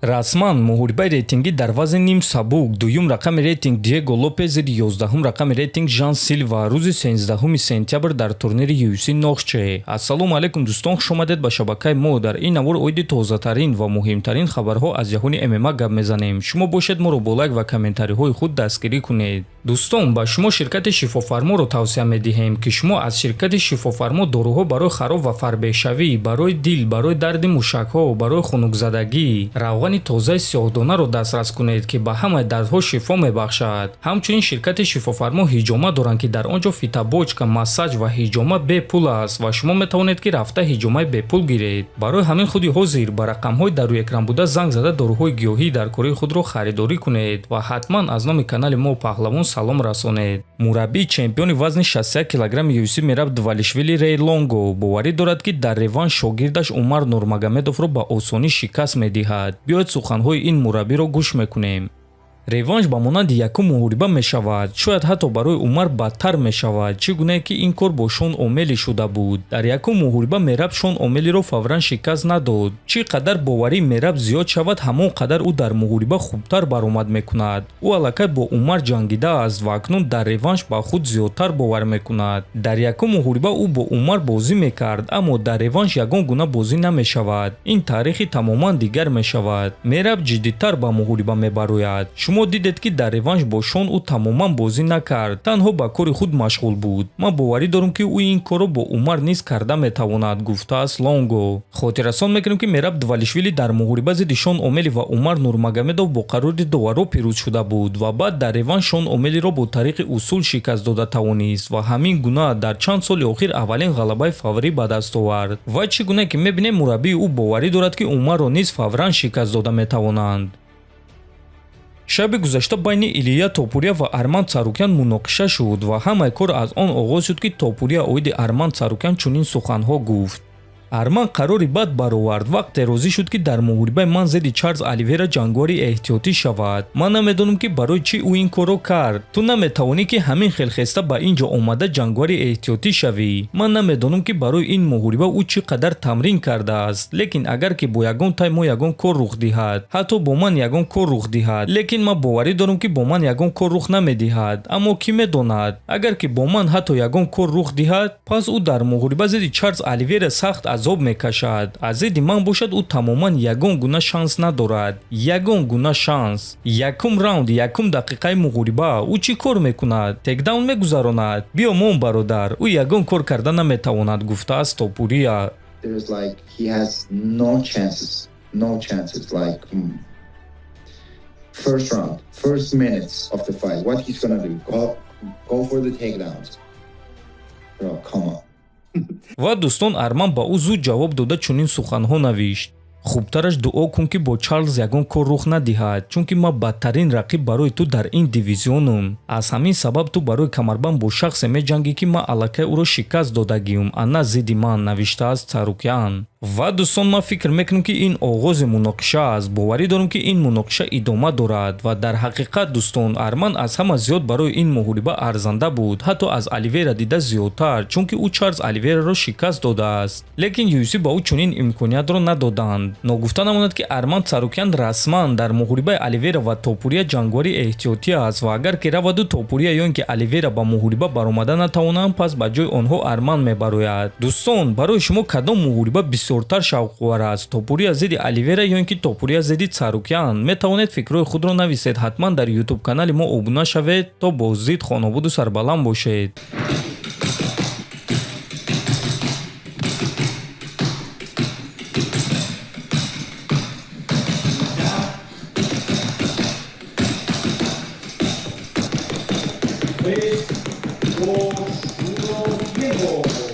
расман муҳорибаи рейтингӣ дар вазни ним сабук дуюм рақами рейтинг Диего Лопес зидди 11-ум рақами рейтинг Жан Силва рӯзи 13 сентябр дар турнири UFC Нохче. Ассалому алайкум дӯстон, хуш омадед ба шабакаи мо. Дар ин аввор оиди тозатарин ва муҳимтарин хабарҳо аз ҷаҳони ММА гап мезанем. Шумо бошед моро бо лайк ва комментариҳои худ дастгирӣ кунед. дӯстон, ба шумо ширкати шифофарморо тавсия медиҳем ки шумо аз ширкати шифофармо доруҳо барои хароб ва фарбешавӣ, барои дил, барои дарди мушакҳо, барои хунукзадагӣ, равғани тозаи сиёҳдонаро дастрас кунед ки ба ҳамаи дардҳо шифо мебахшад. ҳамчунин ширкати шифофармо ҳиҷома доранд ки дар он ҷо фитобочка, массаҷ ва ҳиҷома бепул аст ва шумо метавонед ки рафта ҳиҷомаи бепул гиред. барои ҳамин худи ҳозир ба рақамҳои дар рӯи экран буда занг зада доруҳои гиёҳӣ дар кораи худро харидорӣ кунед ва ҳатман аз номи канали мо паҳлавон салом расонед. мураббии чемпиони вазни 61 килограмми UFC Мераб Двалишвили Рейлонго боварӣ дорад ки дар реванш шогирдаш Умар Нурмагомедовро ба осонӣ шикаст медиҳад. биёед суханҳои ин мураббиро гӯш мекунем. реванш ба монанди якум муҳориба мешавад. шояд ҳатто барои Умар бадтар мешавад, чӣ гуне ки ин кор бо Шон Омели шуда буд. дар якум муҳориба Мераб Шон Омелиро фавран шикаст надод. чӣ қадар боварии Мераб зиёд шавад, ҳамон қадар ӯ дар муҳориба хубтар баромад мекунад. ӯ аллакай бо Умар ҷангидааст ва акнун дар реванш ба худ зиёдтар бовар мекунад. дар якум муҳориба ӯ бо Умар бозӣ мекард, аммо дар реванш ягон гуна бозӣ намешавад. ин таърихи тамоман дигар мешавад. Мераб ҷиддитар ба муҳориба мебарояд. шумо дидед ки дар реванш бо Шон ӯ тамоман бозӣ накард, танҳо ба кори худ машғул буд. ман боварӣ дорам ки ӯ ин корро бо Умар низ карда метавонад, гуфтааст Лонго. хотиррасон мекунем ки Мераб Двалишвили дар муҳориба зидди Шон Омели ва Умар Нурмагомедов бо қарори доваро пирӯз шуда буд ва баъд дар реванш Шон Омелиро бо тариқи усул шикаст дода тавонист ва ҳамин гуна дар чанд соли охир аввалин ғалабаи фаврӣ ба даст овард. ва чӣ гуна ки мебинем мураббии ӯ боварӣ дорад ки Умарро низ фавран шикаст дода метавонанд. шаби гузашта байни Илия Топурия ва Арман Царукян муноқиша шуд ва ҳамаи кор аз он оғоз шуд ки Топурия оиди Арман Царукян чунин суханҳо гуфт. Арман қарори бад баровард вақте розӣ шуд ки дар муҳорибаи ман зидди Чарлз Оливера ҷангори эҳтиётӣ шавад. ман намедонам ки барои чӣ ӯ ин корро кард. ту наметавонӣ ки ҳамин хелхеста ба ин ҷо омада ҷангори эҳтиётӣ шавӣ. ман намедонам ки барои ин муҳориба ӯ чӣ қадар тамрин кардааст. лекин агар ки бо ягон таймо ягон кор рух диҳад, ҳатто бо ман ягон кор рух диҳад, лекин ман боварӣ дорам ки бо ман ягон кор рух намедиҳад. аммо кӣ медонад, агар ки бо ман ҳатто ягон кор рух диҳад, пас ӯ дар муҳориба зидди Чарлз Оливера сахт азоб мекашад. аз зидди ман бошад ӯ тамоман ягон гуна шанс надорад. ягон гуна шанс. якум раунд, якум дақиқаи муҳориба ӯ чӣ кор мекунад? текдаун мегузаронад? биё мон бародар, ӯ ягон кор карда наметавонад, гуфтааст Топурия. There's like he has no chances. Like first round, first minutes of the fight, what he's gonna do? Go for the takedowns. Bro, come on. ва дӯстон, Арман ба ӯ зуд ҷавоб дода чунин суханҳо навишт. хубтараш дуо кун ки бо Чарлз ягон кор рух надиҳад, чунки ман бадтарин рақиб барои ту дар ин дивизионум. аз ҳамин сабаб ту барои камарбанд бо шахсе меҷангӣ ки ман аллакай ӯро шикаст додагиюм, а на зидди ман, навиштааст Царукян. ва дӯстон, ман фикр мекунам ки ин оғози муноқиша аст. боварӣ дорам ки ин муноқиша идома дорад ва дар ҳақиқат дӯстон, Арман аз ҳама зиёд барои ин муҳориба арзанда буд, ҳатто аз Оливера дида зиёдтар, чунки ӯ Чарлз Оливераро шикаст додааст. лекин UFC ба ӯ чунин имкониятро надоданд. ногуфта намонад ки Арман Царукян расман дар муҳорибаи Оливера ва Топурия ҷангори эҳтиётӣ аст ва агар ки раваду Топурия ё ин ки Оливера ба муҳориба баромада натавонанд, пас ба ҷои онҳо Арман мебарояд. дӯстон, барои шумо кадом муҳориба бисёртар шавқовар аст? Топурия зидди Оливера ё ин ки Топурия зидди Царукян? метавонед фикрҳои худро нависед. ҳатман дар YouTube канали мо обуна шавед то бозидид хонобуду сарбаланд бошед. Tres, dos, uno, tiempo.